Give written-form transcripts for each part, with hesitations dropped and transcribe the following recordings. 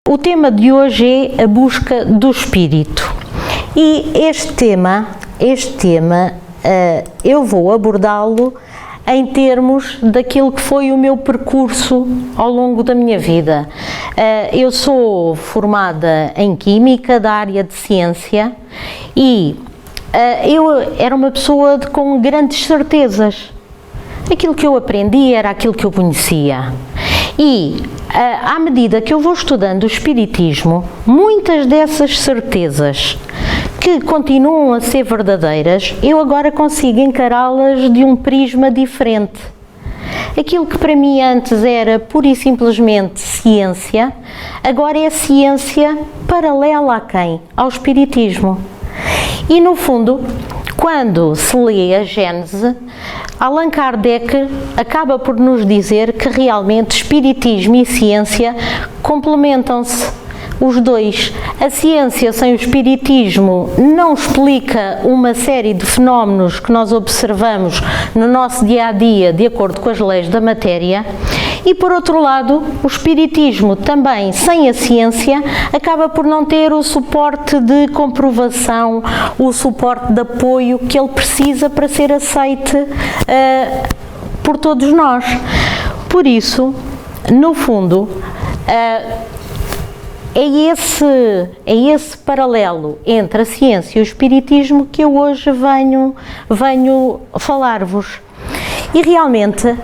O tema de hoje é a busca do espírito e este tema eu vou abordá-lo em termos daquilo que foi o meu percurso ao longo da minha vida. Eu sou formada em Química, da área de Ciência, e eu era uma pessoa com grandes certezas. Aquilo que eu aprendi era aquilo que eu conhecia. E, à medida que eu vou estudando o Espiritismo, muitas dessas certezas que continuam a ser verdadeiras, eu agora consigo encará-las de um prisma diferente. Aquilo que para mim antes era pura e simplesmente ciência, agora é ciência paralela a quem? Ao Espiritismo. E no fundo, quando se lê a Gênese, Allan Kardec acaba por nos dizer que realmente Espiritismo e ciência complementam-se. Os dois. A ciência sem o Espiritismo não explica uma série de fenómenos que nós observamos no nosso dia-a-dia de acordo com as leis da matéria, e por outro lado, o Espiritismo também sem a ciência acaba por não ter o suporte de comprovação, o suporte de apoio que ele precisa para ser aceite por todos nós. Por isso, no fundo, é esse paralelo entre a ciência e o Espiritismo que eu hoje venho falar-vos. E realmente,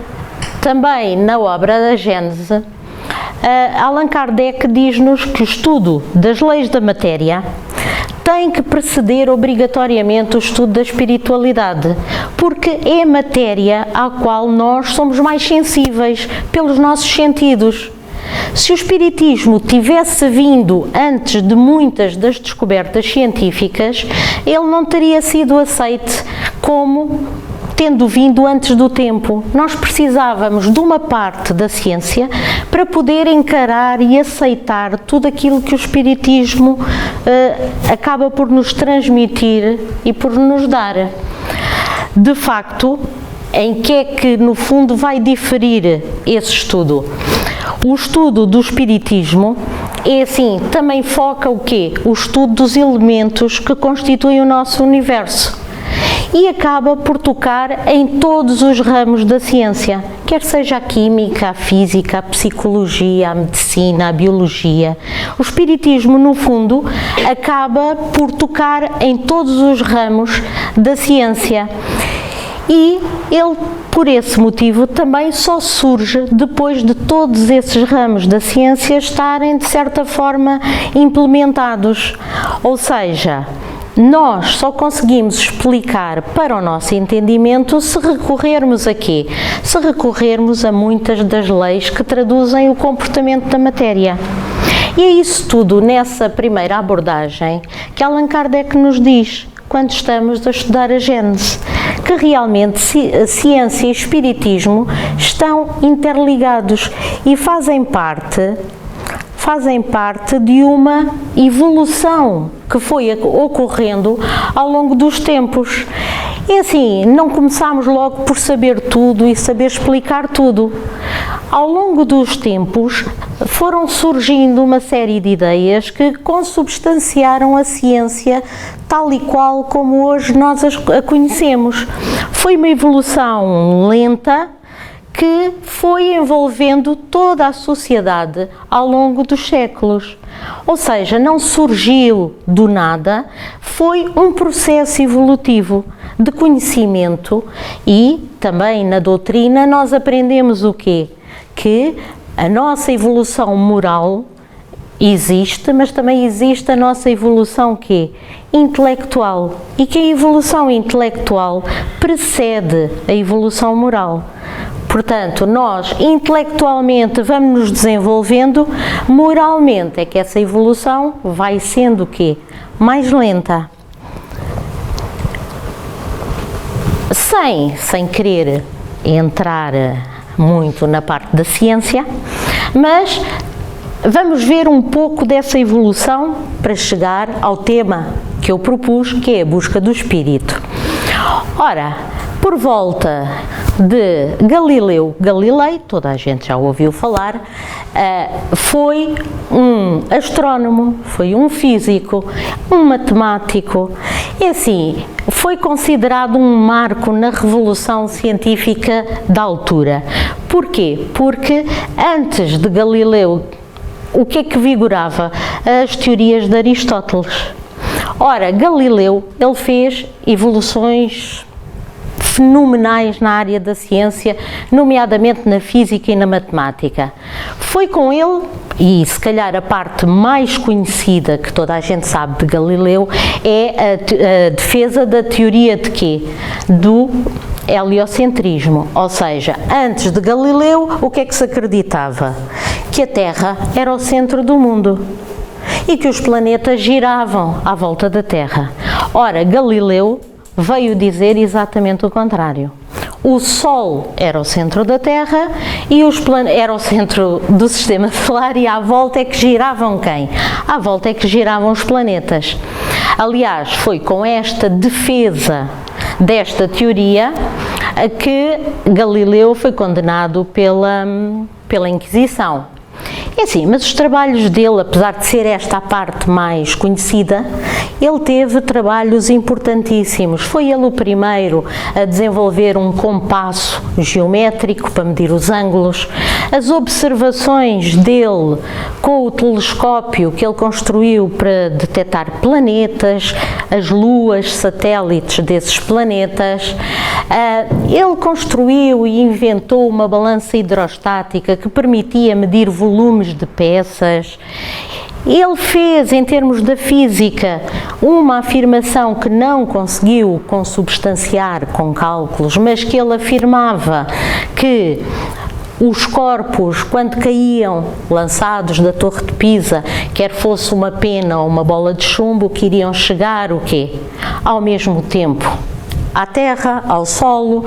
também na obra da Gênese, Allan Kardec diz-nos que o estudo das leis da matéria tem que preceder obrigatoriamente o estudo da espiritualidade, porque é a matéria à qual nós somos mais sensíveis pelos nossos sentidos. Se o Espiritismo tivesse vindo antes de muitas das descobertas científicas, ele não teria sido aceite como tendo vindo antes do tempo. Nós precisávamos de uma parte da ciência para poder encarar e aceitar tudo aquilo que o Espiritismo acaba por nos transmitir e por nos dar. De facto, em que é que no fundo vai diferir esse estudo? O estudo do Espiritismo é assim, também foca o quê? O estudo dos elementos que constituem o nosso universo. E acaba por tocar em todos os ramos da ciência, quer seja a química, a física, a psicologia, a medicina, a biologia. O Espiritismo, no fundo, acaba por tocar em todos os ramos da ciência. E ele, por esse motivo, também só surge depois de todos esses ramos da ciência estarem, de certa forma, implementados. Ou seja, nós só conseguimos explicar para o nosso entendimento se recorrermos a quê? Se recorrermos a muitas das leis que traduzem o comportamento da matéria. E é isso tudo, nessa primeira abordagem, que Allan Kardec nos diz quando estamos a estudar a Gênese, que realmente ciência e espiritismo estão interligados e fazem parte de uma evolução que foi ocorrendo ao longo dos tempos. E assim, não começámos logo por saber tudo e saber explicar tudo. Ao longo dos tempos foram surgindo uma série de ideias que consubstanciaram a ciência tal e qual como hoje nós a conhecemos. Foi uma evolução lenta que foi envolvendo toda a sociedade ao longo dos séculos. Ou seja, não surgiu do nada, foi um processo evolutivo de conhecimento. E também na doutrina nós aprendemos o quê? Que a nossa evolução moral existe, mas também existe a nossa evolução quê? Intelectual. E que a evolução intelectual precede a evolução moral. Portanto, nós intelectualmente vamos nos desenvolvendo, moralmente é que essa evolução vai sendo o quê? Mais lenta. Sem querer entrar muito na parte da ciência, mas vamos ver um pouco dessa evolução para chegar ao tema que eu propus, que é a busca do espírito. Ora, Por volta de Galileu Galilei, toda a gente já ouviu falar, foi um astrónomo, foi um físico, um matemático, e assim, foi considerado um marco na revolução científica da altura. Porquê? Porque antes de Galileu, o que é que vigorava? As teorias de Aristóteles. Ora, Galileu, ele fez evoluções fenomenais na área da ciência, nomeadamente na física e na matemática. Foi com ele, e se calhar a parte mais conhecida que toda a gente sabe de Galileu, é a defesa da teoria de quê? Do heliocentrismo, ou seja, antes de Galileu, o que é que se acreditava? Que a Terra era o centro do mundo e que os planetas giravam à volta da Terra. Ora, Galileu veio dizer exatamente o contrário. O Sol era o centro da Terra e era o centro do Sistema Solar, e à volta é que giravam quem? À volta é que giravam os planetas. Aliás, foi com esta defesa desta teoria que Galileu foi condenado pela Inquisição. É assim, mas os trabalhos dele, apesar de ser esta a parte mais conhecida, ele teve trabalhos importantíssimos. Foi ele o primeiro a desenvolver um compasso geométrico para medir os ângulos. As observações dele com o telescópio que ele construiu para detectar planetas, as luas, satélites desses planetas. Ele construiu e inventou uma balança hidrostática que permitia medir volumes de peças. Ele fez, em termos da física, uma afirmação que não conseguiu consubstanciar com cálculos, mas que ele afirmava que os corpos, quando caíam, lançados da Torre de Pisa, quer fosse uma pena ou uma bola de chumbo, que iriam chegar o quê? Ao mesmo tempo à Terra, ao solo.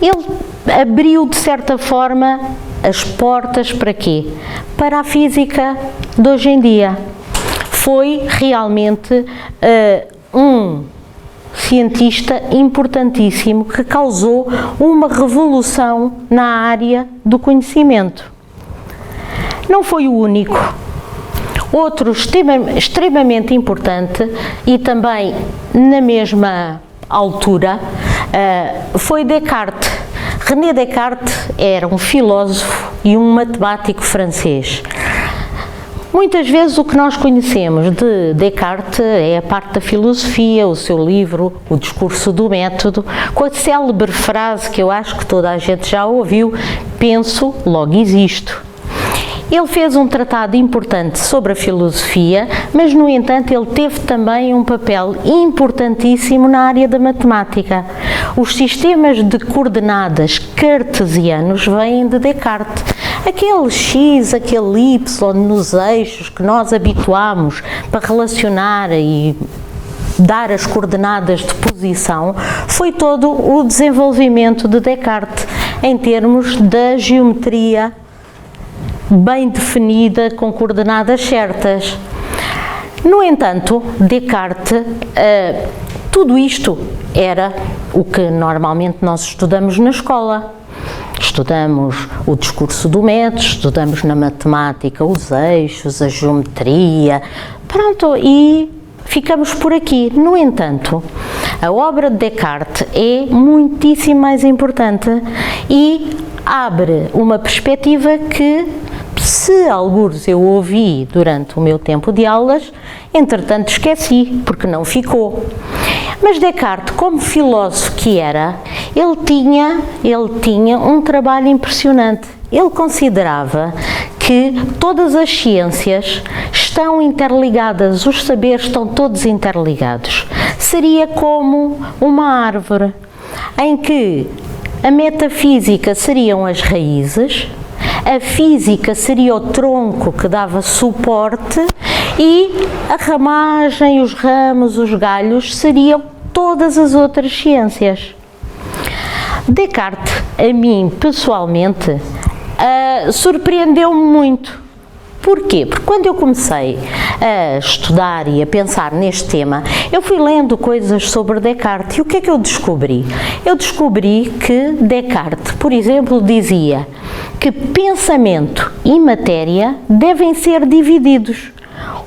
Ele abriu, de certa forma, as portas para quê? Para a física de hoje em dia. Foi realmente um cientista importantíssimo que causou uma revolução na área do conhecimento. Não foi o único. Outro extremamente importante e também na mesma altura foi Descartes. René Descartes era um filósofo e um matemático francês. Muitas vezes o que nós conhecemos de Descartes é a parte da filosofia, o seu livro, O Discurso do Método, com a célebre frase que eu acho que toda a gente já ouviu: penso, logo existo. Ele fez um tratado importante sobre a filosofia, mas, no entanto, ele teve também um papel importantíssimo na área da matemática. Os sistemas de coordenadas cartesianos vêm de Descartes. Aquele X, aquele Y nos eixos que nós habituámos para relacionar e dar as coordenadas de posição, foi todo o desenvolvimento de Descartes em termos da geometria bem definida, com coordenadas certas. No entanto, Descartes, tudo isto era o que normalmente nós estudamos na escola. Estudamos o discurso do método, estudamos na matemática os eixos, a geometria, pronto, e ficamos por aqui. No entanto, a obra de Descartes é muitíssimo mais importante e abre uma perspectiva que, se algures eu ouvi durante o meu tempo de aulas, entretanto esqueci, porque não ficou. Mas Descartes, como filósofo que era, ele tinha um trabalho impressionante. Ele considerava que todas as ciências estão interligadas, os saberes estão todos interligados. Seria como uma árvore, em que a metafísica seriam as raízes, a física seria o tronco que dava suporte e a ramagem, os ramos, os galhos seriam todas as outras ciências. Descartes, a mim pessoalmente, surpreendeu-me muito. Porquê? Porque quando eu comecei a estudar e a pensar neste tema, eu fui lendo coisas sobre Descartes e o que é que eu descobri? Eu descobri que Descartes, por exemplo, dizia que pensamento e matéria devem ser divididos,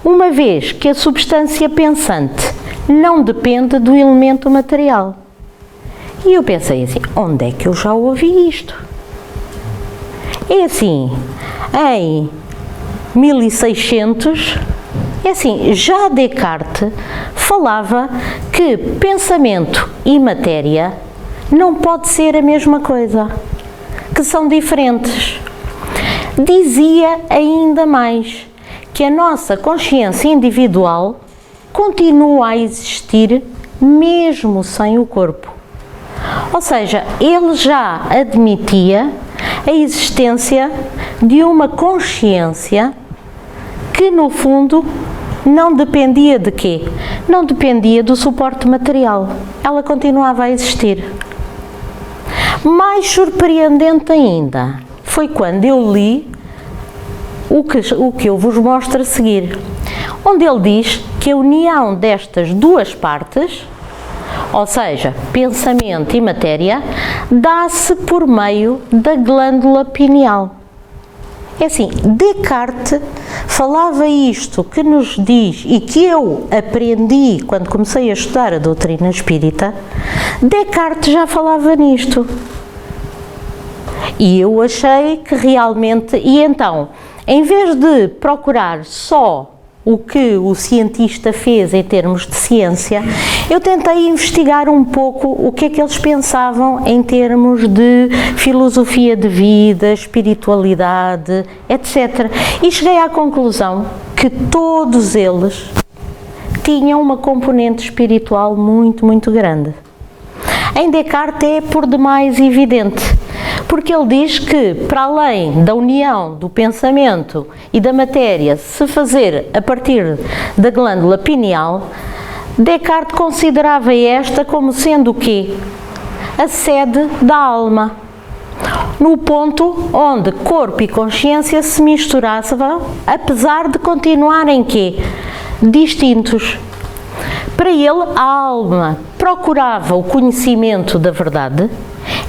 uma vez que a substância pensante não depende do elemento material. E eu pensei assim, onde é que eu já ouvi isto? É assim, em 1600, é assim, já Descartes falava que pensamento e matéria não pode ser a mesma coisa, que são diferentes. Dizia ainda mais que a nossa consciência individual continua a existir mesmo sem o corpo. Ou seja, ele já admitia a existência de uma consciência que, no fundo, não dependia de quê? Não dependia do suporte material. Ela continuava a existir. Mais surpreendente ainda foi quando eu li o que eu vos mostro a seguir, onde ele diz que a união destas duas partes, ou seja, pensamento e matéria, dá-se por meio da glândula pineal. É assim, Descartes falava isto que nos diz e que eu aprendi quando comecei a estudar a doutrina espírita. Descartes já falava nisto. E eu achei que realmente, e então, em vez de procurar só o que o cientista fez em termos de ciência, eu tentei investigar um pouco o que é que eles pensavam em termos de filosofia de vida, espiritualidade, etc. E cheguei à conclusão que todos eles tinham uma componente espiritual muito, muito grande. Em Descartes é por demais evidente, porque ele diz que, para além da união do pensamento e da matéria se fazer a partir da glândula pineal, Descartes considerava esta como sendo o quê? A sede da alma, no ponto onde corpo e consciência se misturavam, apesar de continuarem quê? Distintos. Para ele, a alma procurava o conhecimento da verdade,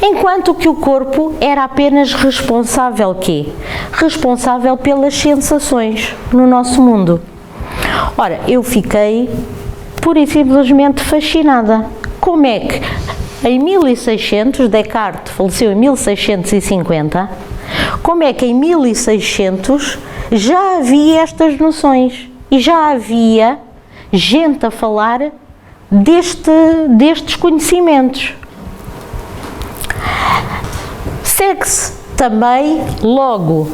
enquanto que o corpo era apenas responsável quê? Responsável pelas sensações no nosso mundo. Ora, eu fiquei pura e simplesmente fascinada. Como é que em 1600, Descartes faleceu em 1650, como é que em 1600 já havia estas noções e já havia gente a falar destes conhecimentos? Segue-se também, logo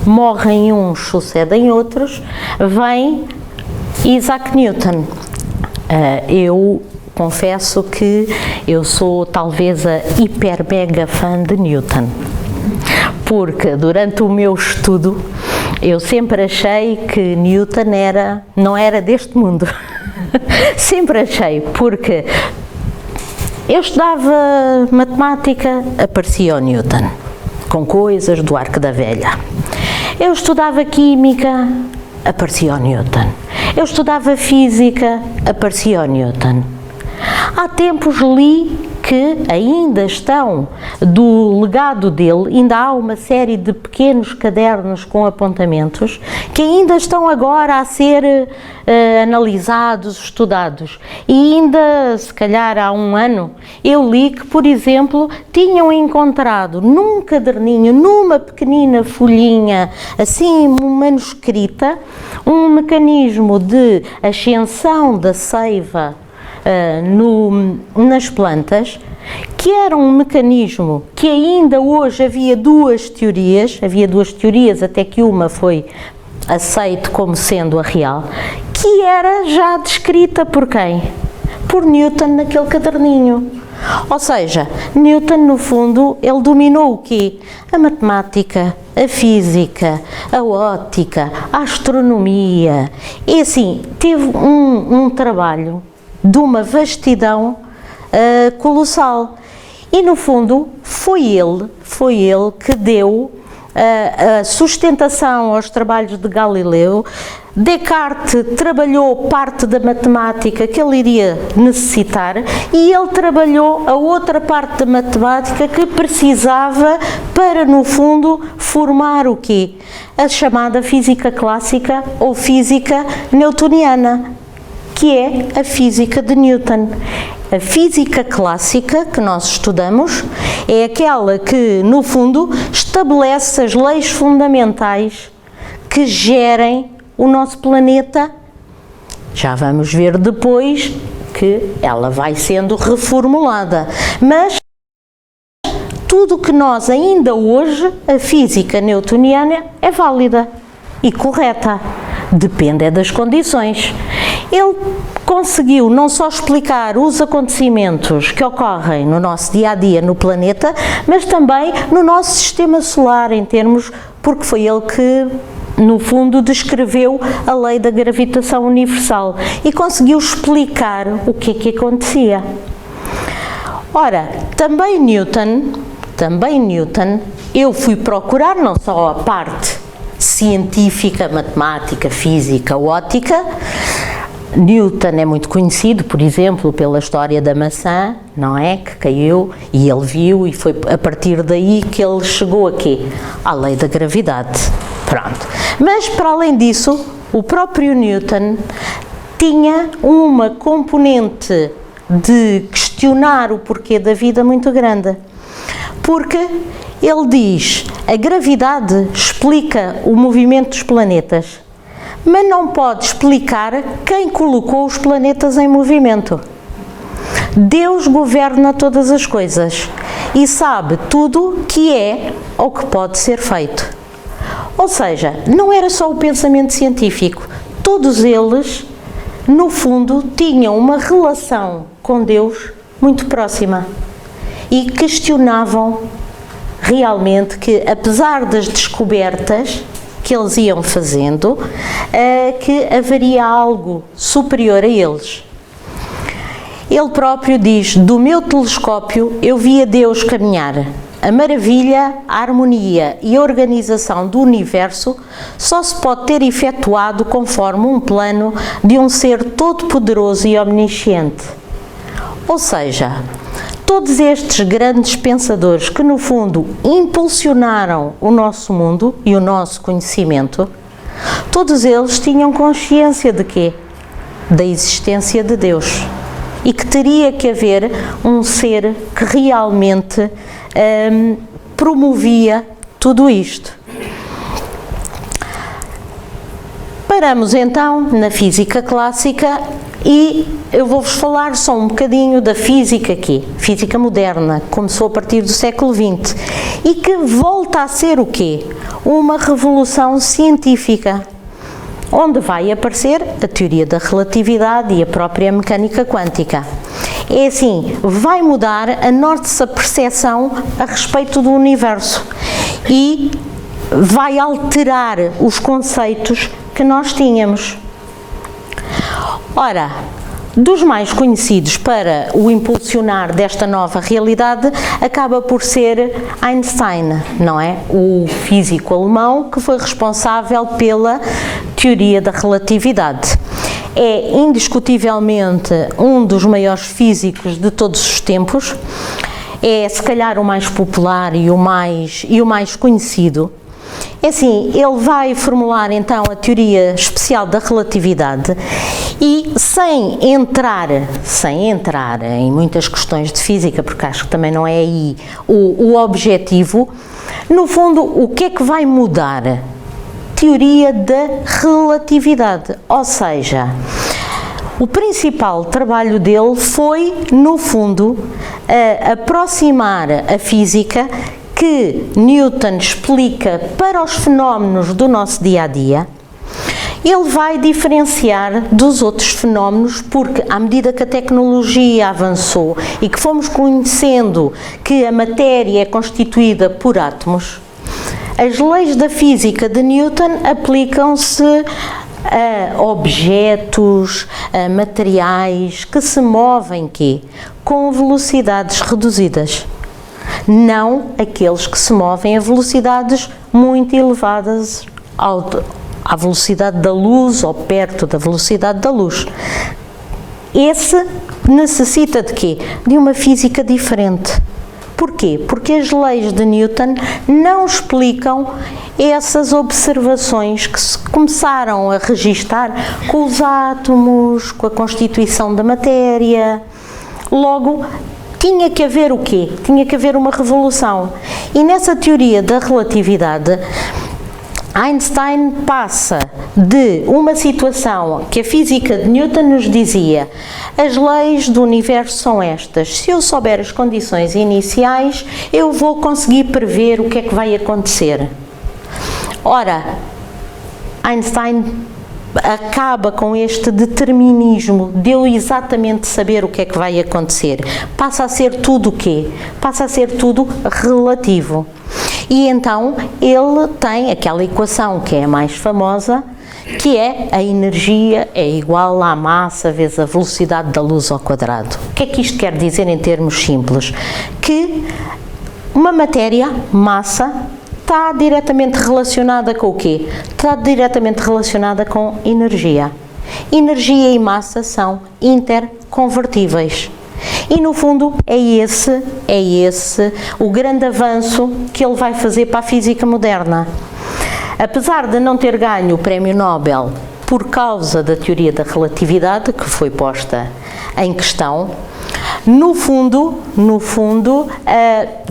morrem uns, sucedem outros, vem Isaac Newton. Eu confesso que eu sou talvez a hiper mega fã de Newton, porque durante o meu estudo eu sempre achei que Newton não era deste mundo. Sempre achei, porque eu estudava matemática, aparecia o Newton, com coisas do Arco da Velha. Eu estudava química, aparecia o Newton. Eu estudava física, aparecia o Newton. Há tempos li que ainda estão, do legado dele, ainda há uma série de pequenos cadernos com apontamentos que ainda estão agora a ser analisados, estudados. E ainda, se calhar há um ano, eu li que, por exemplo, tinham encontrado num caderninho, numa pequenina folhinha, assim manuscrita, um mecanismo de ascensão da seiva nas plantas, que era um mecanismo que ainda hoje havia duas teorias até que uma foi aceita como sendo a real, que era já descrita por quem? Por Newton naquele caderninho. Ou seja, Newton, no fundo, ele dominou o quê? A matemática, a física, a óptica, a astronomia. E assim, teve um trabalho de uma vastidão colossal. E no fundo foi ele que deu a sustentação aos trabalhos de Galileu. Descartes trabalhou parte da matemática que ele iria necessitar e ele trabalhou a outra parte da matemática que precisava para, no fundo, formar o quê? A chamada física clássica ou física newtoniana, que é a física de Newton. A física clássica que nós estudamos é aquela que, no fundo, estabelece as leis fundamentais que gerem o nosso planeta. Já vamos ver depois que ela vai sendo reformulada, mas tudo o que nós ainda hoje, a física newtoniana é válida e correta, depende das condições. Ele conseguiu não só explicar os acontecimentos que ocorrem no nosso dia-a-dia no planeta, mas também no nosso sistema solar, em termos, porque foi ele que, no fundo, descreveu a lei da gravitação universal e conseguiu explicar o que é que acontecia. Ora, também Newton, eu fui procurar não só a parte científica, matemática, física, óptica. Newton é muito conhecido, por exemplo, pela história da maçã, não é? Que caiu e ele viu, e foi a partir daí que ele chegou a quê? À lei da gravidade. Pronto. Mas, para além disso, o próprio Newton tinha uma componente de questionar o porquê da vida muito grande. Porque ele diz, a gravidade explica o movimento dos planetas, mas não pode explicar quem colocou os planetas em movimento. Deus governa todas as coisas e sabe tudo que é ou que pode ser feito. Ou seja, não era só o pensamento científico, todos eles, no fundo, tinham uma relação com Deus muito próxima e questionavam realmente que, apesar das descobertas que eles iam fazendo, que haveria algo superior a eles. Ele próprio diz, do meu telescópio eu via Deus caminhar. A maravilha, a harmonia e a organização do universo só se pode ter efetuado conforme um plano de um ser todo-poderoso e omnisciente. Ou seja, todos estes grandes pensadores que, no fundo, impulsionaram o nosso mundo e o nosso conhecimento, todos eles tinham consciência de quê? Da existência de Deus. E que teria que haver um ser que realmente promovia tudo isto. Paramos então na física clássica e eu vou-vos falar só um bocadinho da física aqui, física moderna, que começou a partir do século XX e que volta a ser o quê? Uma revolução científica, onde vai aparecer a teoria da relatividade e a própria mecânica quântica. É assim, vai mudar a nossa percepção a respeito do universo e vai alterar os conceitos que nós tínhamos. Ora, dos mais conhecidos para o impulsionar desta nova realidade, acaba por ser Einstein, não é? O físico alemão que foi responsável pela teoria da relatividade. É indiscutivelmente um dos maiores físicos de todos os tempos, é se calhar o mais popular e o mais conhecido. É assim, ele vai formular então a teoria especial da relatividade e sem entrar em muitas questões de física, porque acho que também não é aí o objetivo, no fundo, o que é que vai mudar? Teoria da relatividade, ou seja, o principal trabalho dele foi, no fundo, aproximar a física que Newton explica para os fenómenos do nosso dia-a-dia. Ele vai diferenciar dos outros fenómenos porque, à medida que a tecnologia avançou e que fomos conhecendo que a matéria é constituída por átomos, as leis da física de Newton aplicam-se a objetos, a materiais que se movem com velocidades reduzidas. não aqueles que se movem a velocidades muito elevadas à velocidade da luz ou perto da velocidade da luz. Esse necessita de quê? De uma física diferente. Porquê? Porque as leis de Newton não explicam essas observações que se começaram a registar com os átomos, com a constituição da matéria. Logo, tinha que haver o quê? Tinha que haver uma revolução. E nessa teoria da relatividade, Einstein passa de uma situação que a física de Newton nos dizia: as leis do universo são estas, se eu souber as condições iniciais, eu vou conseguir prever o que é que vai acontecer. Ora, Einstein acaba com este determinismo de eu exatamente saber o que é que vai acontecer. Passa a ser tudo o quê? Passa a ser tudo relativo. E então ele tem aquela equação que é a mais famosa, que é a energia é igual à massa vezes a velocidade da luz ao quadrado. O que é que isto quer dizer em termos simples? Que uma matéria, massa, está diretamente relacionada com o quê? Está diretamente relacionada com energia. Energia e massa são interconvertíveis. E no fundo é esse o grande avanço que ele vai fazer para a física moderna. Apesar de não ter ganho o prémio Nobel por causa da teoria da relatividade, que foi posta em questão, no fundo,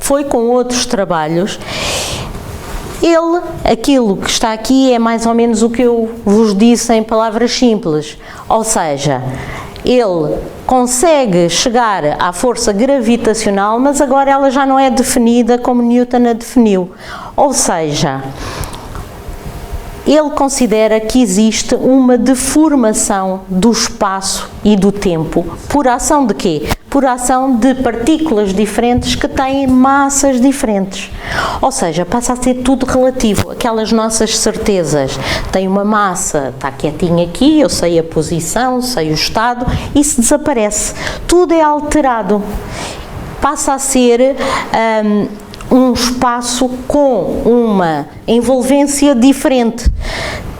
foi com outros trabalhos. Aquilo que está aqui é mais ou menos o que eu vos disse em palavras simples, ou seja, ele consegue chegar à força gravitacional, mas agora ela já não é definida como Newton a definiu, ou seja, ele considera que existe uma deformação do espaço e do tempo. Por ação de quê? Por ação de partículas diferentes que têm massas diferentes. Ou seja, passa a ser tudo relativo. Aquelas nossas certezas. Tem uma massa, está quietinha aqui, eu sei a posição, sei o estado, isso desaparece. Tudo é alterado. Passa a ser um espaço com uma envolvência diferente,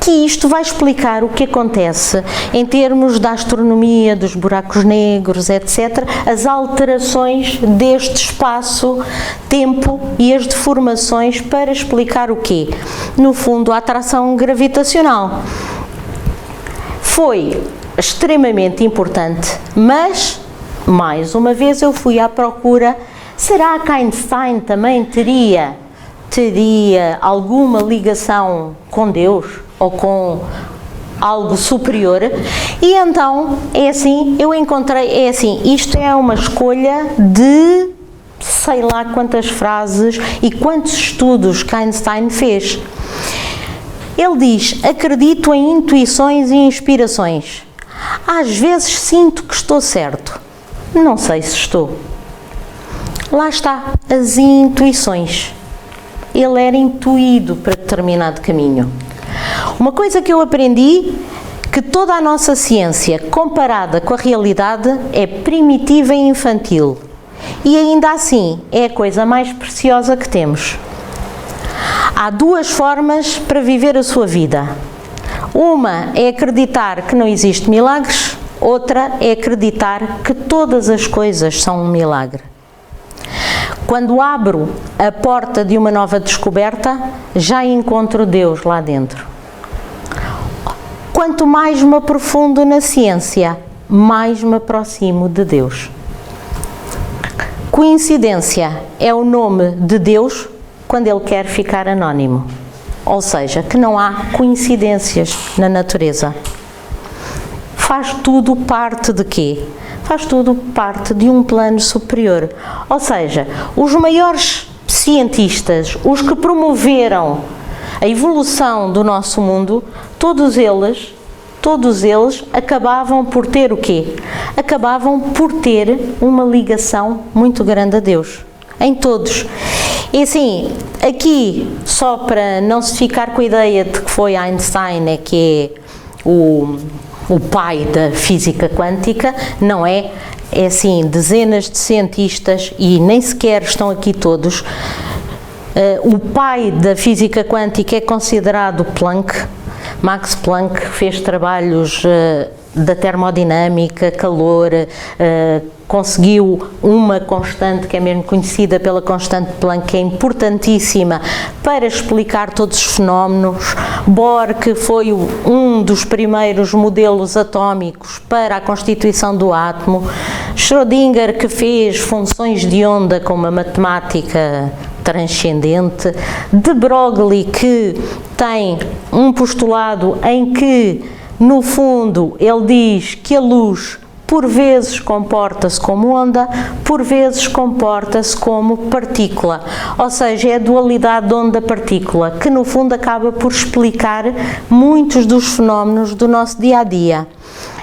que isto vai explicar o que acontece em termos da astronomia, dos buracos negros, etc., as alterações deste espaço-tempo e as deformações para explicar o quê? No fundo, a atração gravitacional. Foi extremamente importante, mas, mais uma vez, eu fui à procura. Será que Einstein também teria alguma ligação com Deus ou com algo superior? E então, eu encontrei, isto é uma escolha de sei lá quantas frases e quantos estudos que Einstein fez. Ele diz: acredito em intuições e inspirações. Às vezes sinto que estou certo. Não sei se estou. Lá está, as intuições. Ele era intuído para determinado caminho. Uma coisa que eu aprendi, que toda a nossa ciência, comparada com a realidade, é primitiva e infantil. E ainda assim, é a coisa mais preciosa que temos. Há duas formas para viver a sua vida. Uma é acreditar que não existe milagres, outra é acreditar que todas as coisas são um milagre. Quando abro a porta de uma nova descoberta, já encontro Deus lá dentro. Quanto mais me aprofundo na ciência, mais me aproximo de Deus. Coincidência é o nome de Deus quando Ele quer ficar anónimo. Ou seja, que não há coincidências na natureza. Faz tudo parte de quê? Faz tudo parte de um plano superior. Ou seja, os maiores cientistas, os que promoveram a evolução do nosso mundo, todos eles acabavam por ter o quê? Acabavam por ter uma ligação muito grande a Deus. Em todos. E assim, aqui, só para não se ficar com a ideia de que foi Einstein, que é o pai da física quântica, não é? É assim, dezenas de cientistas, e nem sequer estão aqui todos. O pai da física quântica é considerado Planck. Max Planck fez trabalhos da termodinâmica, calor, conseguiu uma constante que é mesmo conhecida pela constante de Planck, que é importantíssima para explicar todos os fenómenos. Bohr, que foi um dos primeiros modelos atómicos para a constituição do átomo. Schrödinger, que fez funções de onda com uma matemática transcendente. De Broglie, que tem um postulado em que, no fundo, ele diz que a luz por vezes comporta-se como onda, por vezes comporta-se como partícula, ou seja, é a dualidade de onda-partícula, que no fundo acaba por explicar muitos dos fenómenos do nosso dia-a-dia.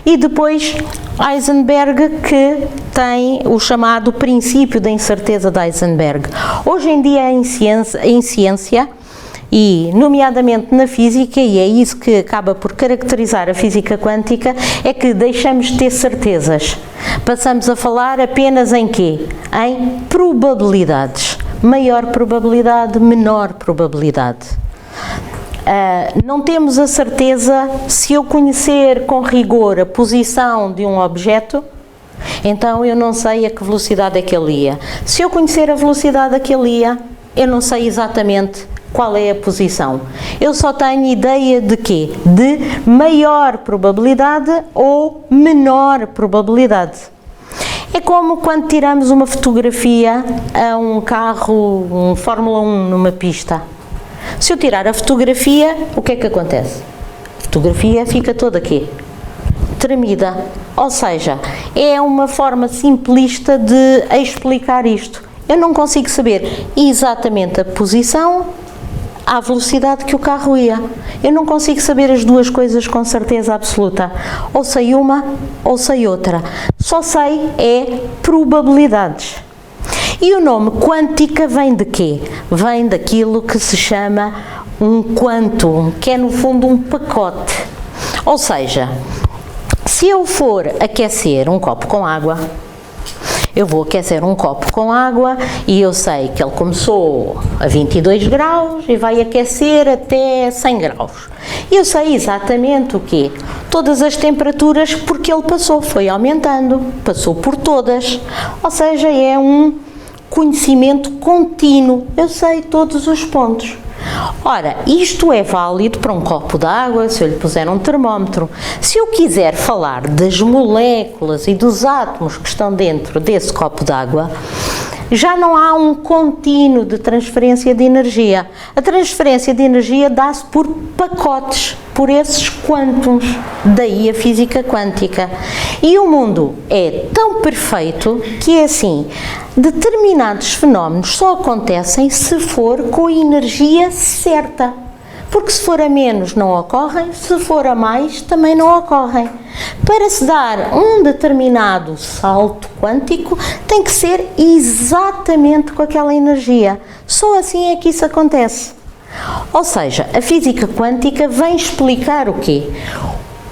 E depois Heisenberg, que tem o chamado princípio da incerteza de Heisenberg. Hoje em dia em ciência, e nomeadamente na física, e é isso que acaba por caracterizar a física quântica, é que deixamos de ter certezas. Passamos a falar apenas em quê? Em probabilidades. Maior probabilidade, menor probabilidade. Não temos a certeza, se eu conhecer com rigor a posição de um objeto, então eu não sei a que velocidade é que ele ia. Se eu conhecer a velocidade a que ele ia, eu não sei exatamente qual é a posição. Eu só tenho ideia de quê? De maior probabilidade ou menor probabilidade. É como quando tiramos uma fotografia a um carro, um Fórmula 1 numa pista. Se eu tirar a fotografia, o que é que acontece? A fotografia fica toda aqui, tremida. Ou seja, é uma forma simplista de explicar isto. Eu não consigo saber exatamente a posição à velocidade que o carro ia. Eu não consigo saber as duas coisas com certeza absoluta. Ou sei uma, ou sei outra. Só sei é probabilidades. E o nome quântica vem de quê? Vem daquilo que se chama um quantum, que é no fundo um pacote. Ou seja, se eu for aquecer um copo com água, eu vou aquecer um copo com água e eu sei que ele começou a 22 graus e vai aquecer até 100 graus. E eu sei exatamente o quê? Todas as temperaturas, porque ele foi aumentando, passou por todas. Ou seja, é um conhecimento contínuo. Eu sei todos os pontos. Ora, isto é válido para um copo de água, se eu lhe puser um termómetro. Se eu quiser falar das moléculas e dos átomos que estão dentro desse copo de água, já não há um contínuo de transferência de energia. A transferência de energia dá-se por pacotes, por esses quântums, daí a física quântica. E o mundo é tão perfeito que é assim, determinados fenómenos só acontecem se for com a energia certa. Porque se for a menos não ocorrem, se for a mais também não ocorrem. Para se dar um determinado salto quântico, tem que ser exatamente com aquela energia. Só assim é que isso acontece. Ou seja, a física quântica vem explicar o quê?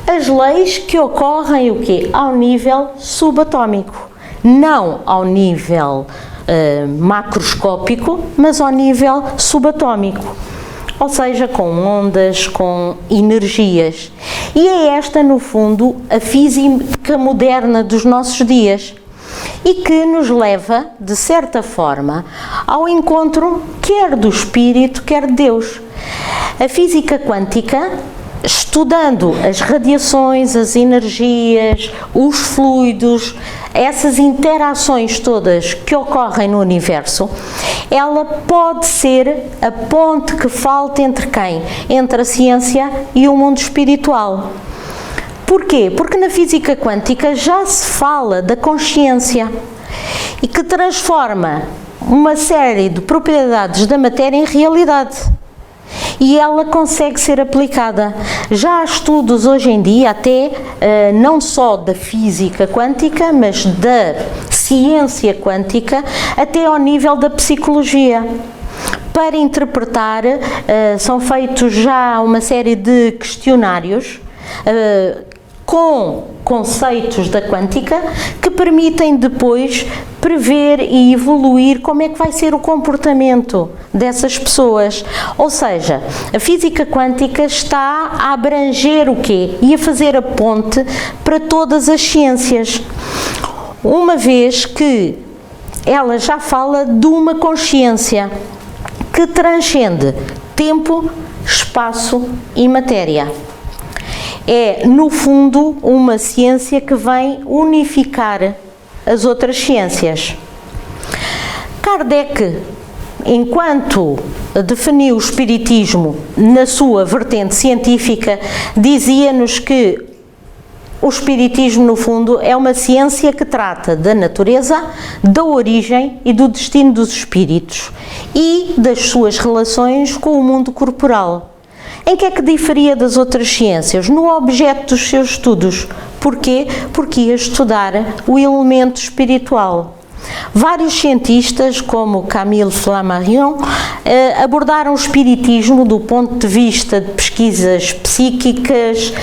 As leis que ocorrem o quê? Ao nível subatómico. Não ao nível macroscópico, mas ao nível subatómico. Ou seja, com ondas, com energias. E é esta, no fundo, a física moderna dos nossos dias. E que nos leva, de certa forma, ao encontro quer do Espírito, quer de Deus. A física quântica, estudando as radiações, as energias, os fluidos, essas interações todas que ocorrem no universo, ela pode ser a ponte que falta entre quem? Entre a ciência e o mundo espiritual. Porquê? Porque na física quântica já se fala da consciência e que transforma uma série de propriedades da matéria em realidade. E ela consegue ser aplicada. Já há estudos hoje em dia, até não só da física quântica, mas da ciência quântica, até ao nível da psicologia. Para interpretar, são feitos já uma série de questionários com conceitos da quântica que permitem depois prever e evoluir como é que vai ser o comportamento dessas pessoas. Ou seja, a física quântica está a abranger o quê? E a fazer a ponte para todas as ciências, uma vez que ela já fala de uma consciência que transcende tempo, espaço e matéria. É, no fundo, uma ciência que vem unificar as outras ciências. Kardec, enquanto definiu o espiritismo na sua vertente científica, dizia-nos que o espiritismo, no fundo, é uma ciência que trata da natureza, da origem e do destino dos espíritos e das suas relações com o mundo corporal. Em que é que diferia das outras ciências? No objeto dos seus estudos. Porquê? Porque ia estudar o elemento espiritual. Vários cientistas, como Camille Flammarion, abordaram o espiritismo do ponto de vista de pesquisas psíquicas,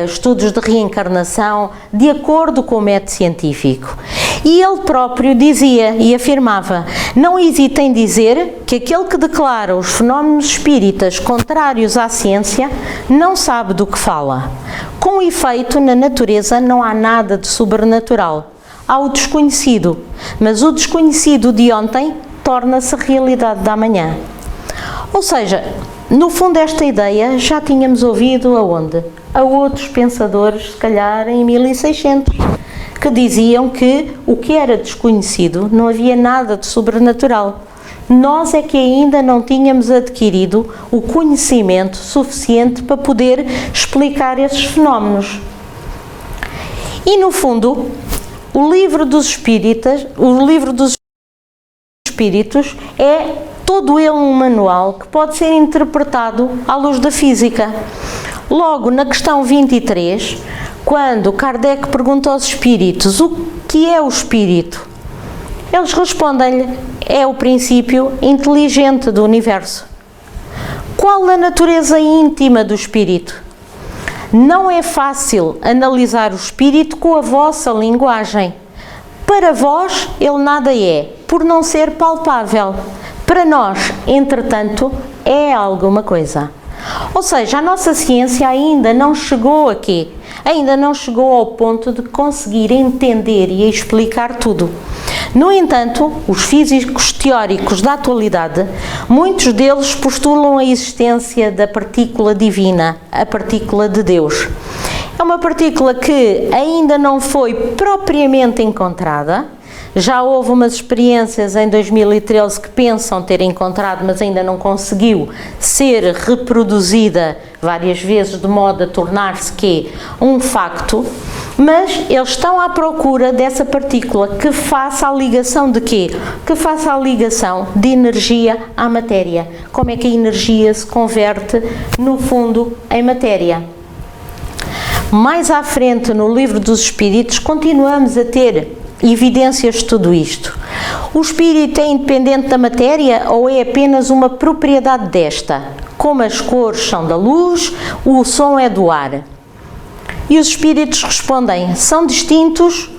estudos de reencarnação, de acordo com o método científico. E ele próprio dizia e afirmava: não hesita em dizer que aquele que declara os fenómenos espíritas contrários à ciência não sabe do que fala. Com efeito, na natureza não há nada de sobrenatural. Há o desconhecido, mas o desconhecido de ontem torna-se realidade da amanhã. Ou seja, no fundo esta ideia já tínhamos ouvido aonde? A outros pensadores, se calhar em 1600, que diziam que o que era desconhecido não havia nada de sobrenatural. Nós é que ainda não tínhamos adquirido o conhecimento suficiente para poder explicar esses fenómenos. E no fundo, o livro dos espíritos é todo ele um manual que pode ser interpretado à luz da física. Logo, na questão 23, quando Kardec pergunta aos espíritos o que é o espírito, eles respondem-lhe: é o princípio inteligente do universo. Qual a natureza íntima do espírito? Não é fácil analisar o espírito com a vossa linguagem. Para vós, ele nada é, por não ser palpável. Para nós, entretanto, é alguma coisa. Ou seja, a nossa ciência ainda não chegou aqui, ainda não chegou ao ponto de conseguir entender e explicar tudo. No entanto, os físicos teóricos da atualidade, muitos deles postulam a existência da partícula divina, a partícula de Deus. É uma partícula que ainda não foi propriamente encontrada. Já houve umas experiências em 2013 que pensam ter encontrado, mas ainda não conseguiu ser reproduzida várias vezes de modo a tornar-se um facto, mas eles estão à procura dessa partícula que faça a ligação de quê? Que faça a ligação de energia à matéria. Como é que a energia se converte, no fundo, em matéria? Mais à frente, no Livro dos Espíritos, continuamos a ter evidências de tudo isto. O espírito é independente da matéria ou é apenas uma propriedade desta? Como as cores são da luz, o som é do ar. E os espíritos respondem: são distintos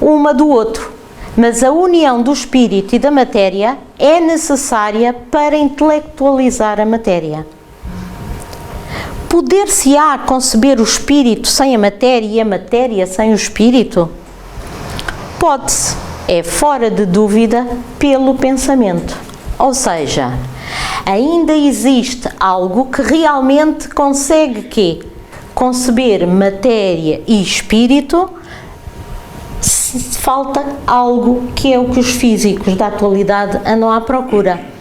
uma do outro, mas a união do espírito e da matéria é necessária para intelectualizar a matéria. Poder-se-á conceber o espírito sem a matéria e a matéria sem o espírito? Pode-se, é fora de dúvida pelo pensamento. Ou seja, ainda existe algo que realmente consegue conceber matéria e espírito. Falta algo que é o que os físicos da atualidade andam à procura.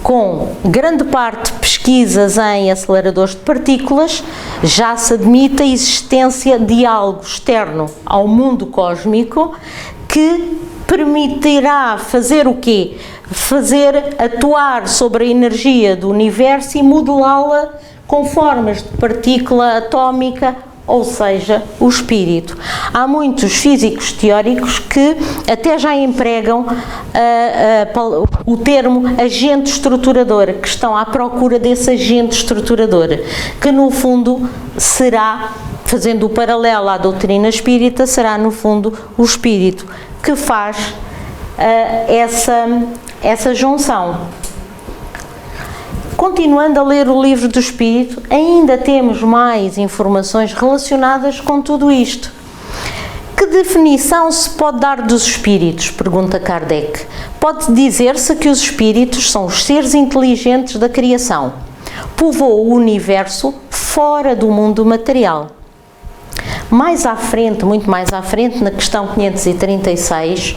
Com grande parte de pesquisas em aceleradores de partículas, já se admite a existência de algo externo ao mundo cósmico que permitirá fazer o quê? Fazer atuar sobre a energia do universo e modelá-la com formas de partícula atómica, ou seja, o espírito. Há muitos físicos teóricos que até já empregam o termo agente estruturador, que estão à procura desse agente estruturador, que no fundo será fazendo o paralelo à doutrina espírita, será no fundo o espírito que faz essa junção. Continuando a ler o livro do Espírito, ainda temos mais informações relacionadas com tudo isto. Que definição se pode dar dos espíritos? Pergunta Kardec. Pode dizer-se que os espíritos são os seres inteligentes da criação. Povoam o universo fora do mundo material. Mais à frente, muito mais à frente, na questão 536,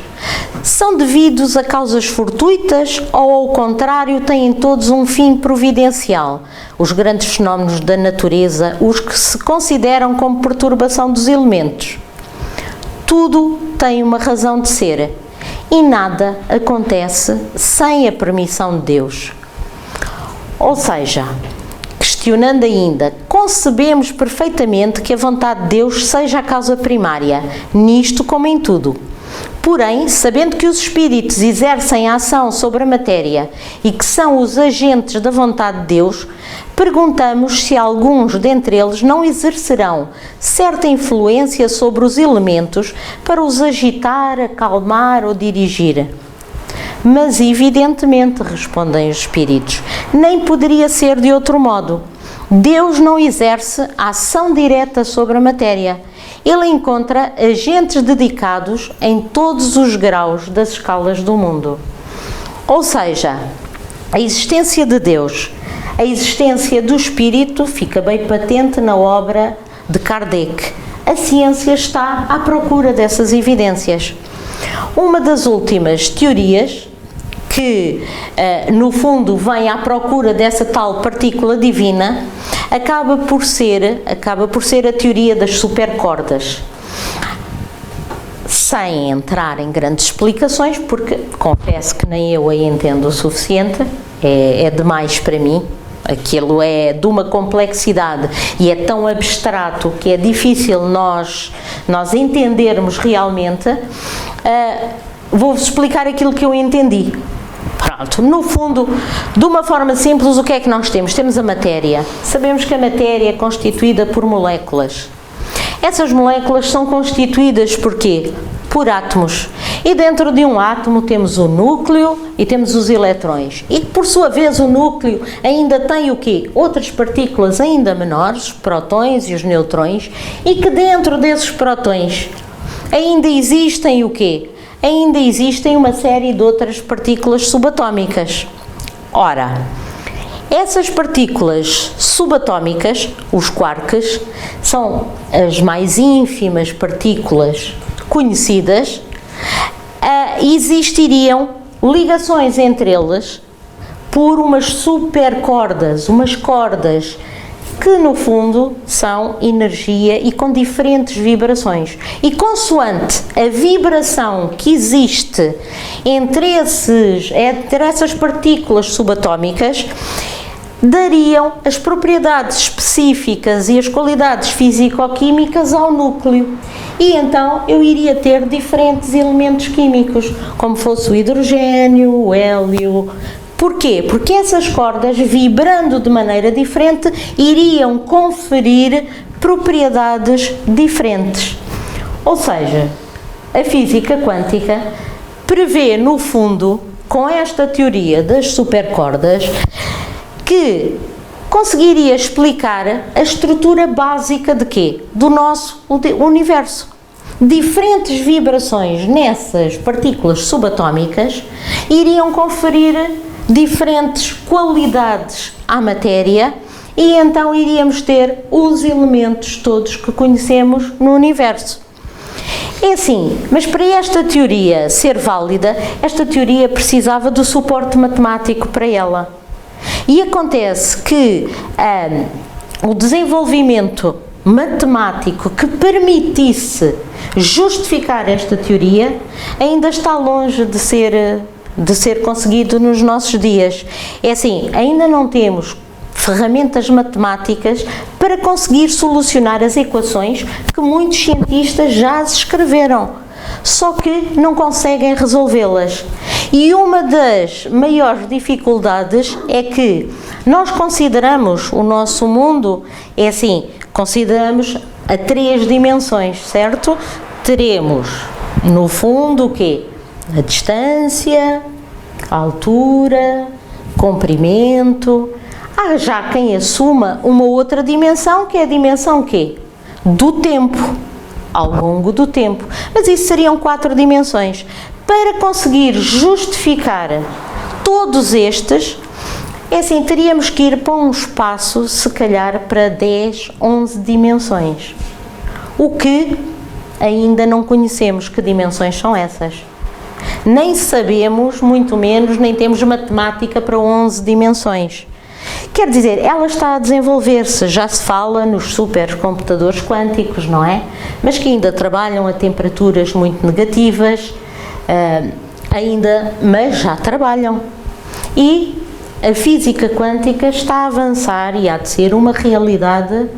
são devidos a causas fortuitas ou, ao contrário, têm todos um fim providencial? Os grandes fenómenos da natureza, os que se consideram como perturbação dos elementos. Tudo tem uma razão de ser e nada acontece sem a permissão de Deus. Ou seja, questionando ainda, concebemos perfeitamente que a vontade de Deus seja a causa primária, nisto como em tudo. Porém, sabendo que os espíritos exercem a ação sobre a matéria e que são os agentes da vontade de Deus, perguntamos se alguns dentre eles não exercerão certa influência sobre os elementos para os agitar, acalmar ou dirigir. Mas, evidentemente, respondem os espíritos, nem poderia ser de outro modo. Deus não exerce ação direta sobre a matéria. Ele encontra agentes dedicados em todos os graus das escalas do mundo. Ou seja, a existência de Deus, a existência do Espírito fica bem patente na obra de Kardec. A ciência está à procura dessas evidências. Uma das últimas teorias que, no fundo, vem à procura dessa tal partícula divina, acaba por ser a teoria das supercordas. Sem entrar em grandes explicações, porque confesso que nem eu a entendo o suficiente, é demais para mim. Aquilo é de uma complexidade e é tão abstrato que é difícil nós entendermos realmente. Vou-vos explicar aquilo que eu entendi. Pronto, no fundo, de uma forma simples, o que é que nós temos? Temos a matéria. Sabemos que a matéria é constituída por moléculas. Essas moléculas são constituídas por quê? Por átomos. E dentro de um átomo temos o núcleo e temos os eletrões. E por sua vez o núcleo ainda tem o quê? Outras partículas ainda menores, os prótons e os neutrões, e que dentro desses prótons ainda existem o quê? Ainda existem uma série de outras partículas subatómicas. Ora, essas partículas subatómicas, os quarks, são as mais ínfimas partículas conhecidas. Existiriam ligações entre eles por umas supercordas, umas cordas que no fundo são energia e com diferentes vibrações. E consoante a vibração que existe entre essas partículas subatómicas, dariam as propriedades específicas e as qualidades físico-químicas ao núcleo. E então eu iria ter diferentes elementos químicos, como fosse o hidrogênio, o hélio. Porquê? Porque essas cordas, vibrando de maneira diferente, iriam conferir propriedades diferentes. Ou seja, a física quântica prevê, no fundo, com esta teoria das supercordas, que conseguiria explicar a estrutura básica de quê? Do nosso universo. Diferentes vibrações nessas partículas subatómicas iriam conferir diferentes qualidades à matéria e então iríamos ter os elementos todos que conhecemos no universo. É assim, mas para esta teoria ser válida, esta teoria precisava do suporte matemático para ela. E acontece que o desenvolvimento matemático que permitisse justificar esta teoria ainda está longe de ser conseguido nos nossos dias. É assim, ainda não temos ferramentas matemáticas para conseguir solucionar as equações que muitos cientistas já escreveram, só que não conseguem resolvê-las. E uma das maiores dificuldades é que nós consideramos o nosso mundo, é assim, consideramos a 3 dimensões, certo? Teremos, no fundo, o quê? A distância, a altura, comprimento. Há já quem assuma uma outra dimensão, que é a dimensão quê? Do tempo, ao longo do tempo. Mas isso seriam 4 dimensões. Para conseguir justificar todos estes, é assim, teríamos que ir para um espaço, se calhar, para 10, 11 dimensões. O que ainda não conhecemos que dimensões são essas. Nem sabemos, muito menos, nem temos matemática para 11 dimensões. Quer dizer, ela está a desenvolver-se, já se fala nos supercomputadores quânticos, não é? Mas que ainda trabalham a temperaturas muito negativas, mas já trabalham. E a física quântica está a avançar e há de ser uma realidade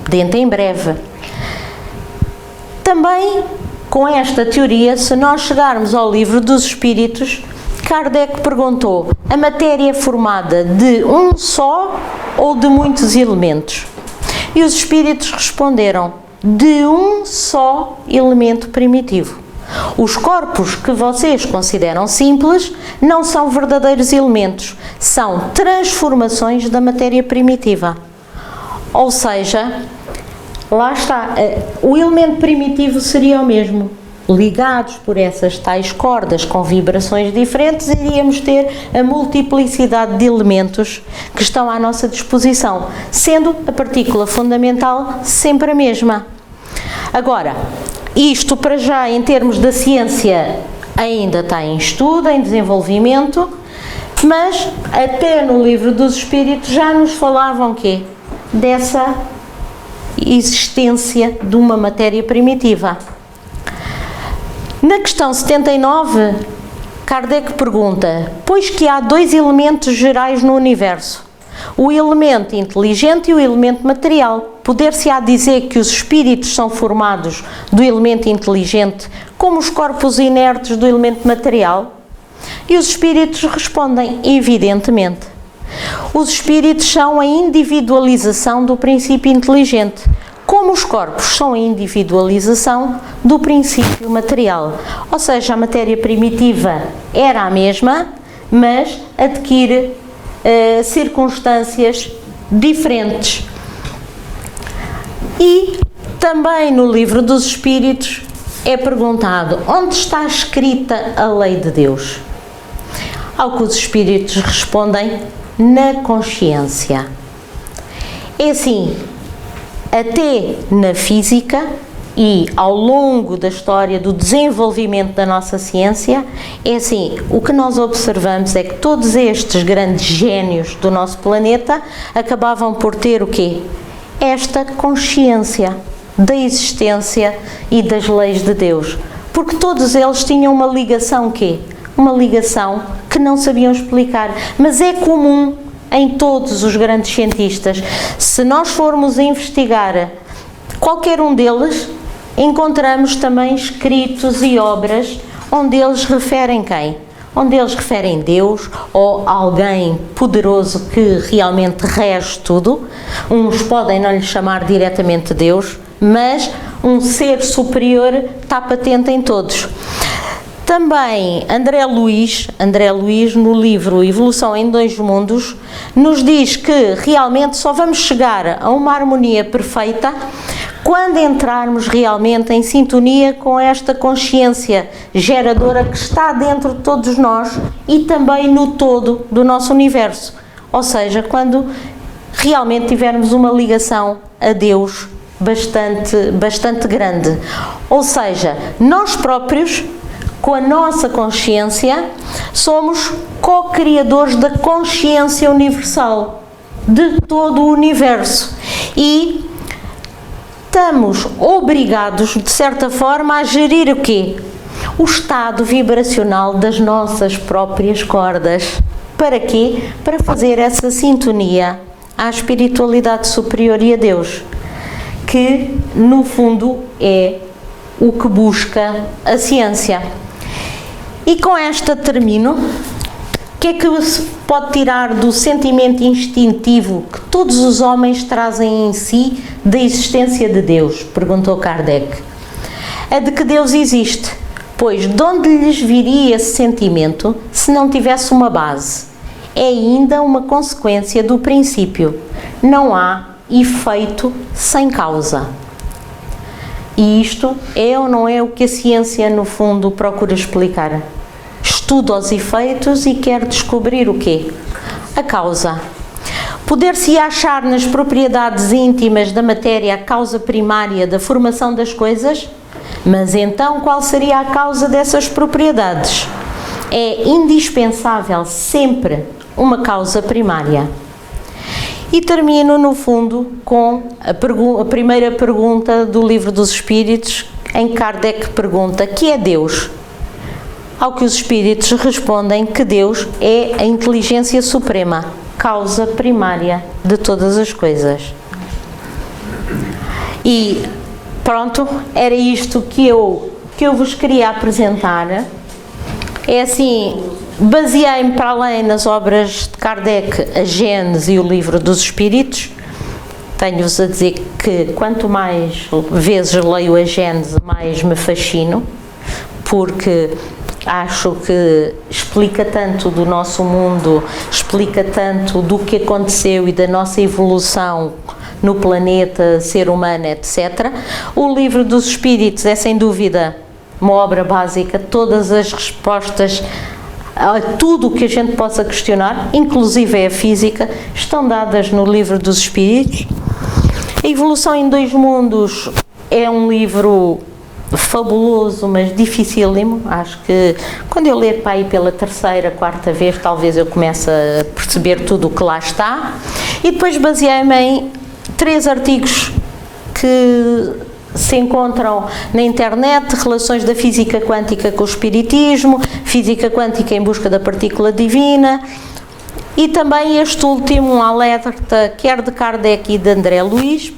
dentro em breve. Também, com esta teoria, se nós chegarmos ao Livro dos Espíritos, Kardec perguntou: a matéria é formada de um só ou de muitos elementos? E os espíritos responderam: de um só elemento primitivo. Os corpos que vocês consideram simples não são verdadeiros elementos, são transformações da matéria primitiva. Ou seja, lá está, o elemento primitivo seria o mesmo. Ligados por essas tais cordas com vibrações diferentes, iríamos ter a multiplicidade de elementos que estão à nossa disposição, sendo a partícula fundamental sempre a mesma. Agora, isto para já em termos da ciência ainda está em estudo, em desenvolvimento, mas até no Livro dos Espíritos já nos falavam quê? Dessa existência de uma matéria primitiva. Na questão 79, Kardec pergunta: pois que há 2 elementos gerais no universo, o elemento inteligente e o elemento material, poder-se-á dizer que os espíritos são formados do elemento inteligente como os corpos inertes do elemento material? E os espíritos respondem: evidentemente. Os espíritos são a individualização do princípio inteligente, como os corpos são a individualização do princípio material. Ou seja, a matéria primitiva era a mesma, mas adquire circunstâncias diferentes. E também no Livro dos Espíritos é perguntado: onde está escrita a lei de Deus? Ao que os espíritos respondem: na consciência. É assim, até na física e ao longo da história do desenvolvimento da nossa ciência, é assim, o que nós observamos é que todos estes grandes génios do nosso planeta acabavam por ter o quê? Esta consciência da existência e das leis de Deus, porque todos eles tinham uma ligação quê? Uma ligação que não sabiam explicar, mas é comum em todos os grandes cientistas. Se nós formos a investigar qualquer um deles, encontramos também escritos e obras onde eles referem quem? Onde eles referem Deus ou alguém poderoso que realmente rege tudo. Uns podem não lhe chamar diretamente Deus, mas um ser superior está patente em todos. Também André Luiz, no livro Evolução em 2 Mundos, nos diz que realmente só vamos chegar a uma harmonia perfeita quando entrarmos realmente em sintonia com esta consciência geradora que está dentro de todos nós e também no todo do nosso universo. Ou seja, quando realmente tivermos uma ligação a Deus bastante grande. Ou seja, nós próprios, com a nossa consciência, somos co-criadores da consciência universal, de todo o universo. E estamos obrigados, de certa forma, a gerir o quê? O estado vibracional das nossas próprias cordas. Para quê? Para fazer essa sintonia à espiritualidade superior e a Deus, que, no fundo, é o que busca a ciência. E com esta termino. que é que se pode tirar do sentimento instintivo que todos os homens trazem em si da existência de Deus? Perguntou Kardec. É de que Deus existe, pois de onde lhes viria esse sentimento se não tivesse uma base? É ainda uma consequência do princípio. Não há efeito sem causa. E isto é ou não é o que a ciência, no fundo, procura explicar? Estuda os efeitos e quer descobrir o quê? A causa. Poder-se achar nas propriedades íntimas da matéria a causa primária da formação das coisas? Mas então qual seria a causa dessas propriedades? É indispensável sempre uma causa primária. E termino, no fundo, com a primeira pergunta do Livro dos Espíritos, em que Kardec pergunta: que é Deus? Ao que os Espíritos respondem que Deus é a inteligência suprema, causa primária de todas as coisas. E pronto, era isto que eu vos queria apresentar. É assim, baseei-me para além nas obras de Kardec, a Gênese e o Livro dos Espíritos. Tenho-vos a dizer que quanto mais vezes leio a Gênese, mais me fascino, porque acho que explica tanto do nosso mundo, explica tanto do que aconteceu e da nossa evolução no planeta, ser humano, etc. O Livro dos Espíritos é sem dúvida uma obra básica, todas as respostas a tudo o que a gente possa questionar, inclusive a física, estão dadas no Livro dos Espíritos. A Evolução em Dois Mundos é um livro fabuloso, mas dificílimo. Acho que quando eu ler para aí pela terceira, quarta vez, talvez eu comece a perceber tudo o que lá está. E depois baseei-me em 3 artigos que se encontram na internet: Relações da Física Quântica com o Espiritismo, Física Quântica em Busca da Partícula Divina, e também este último, um alerta, quer de Kardec e de André Luiz,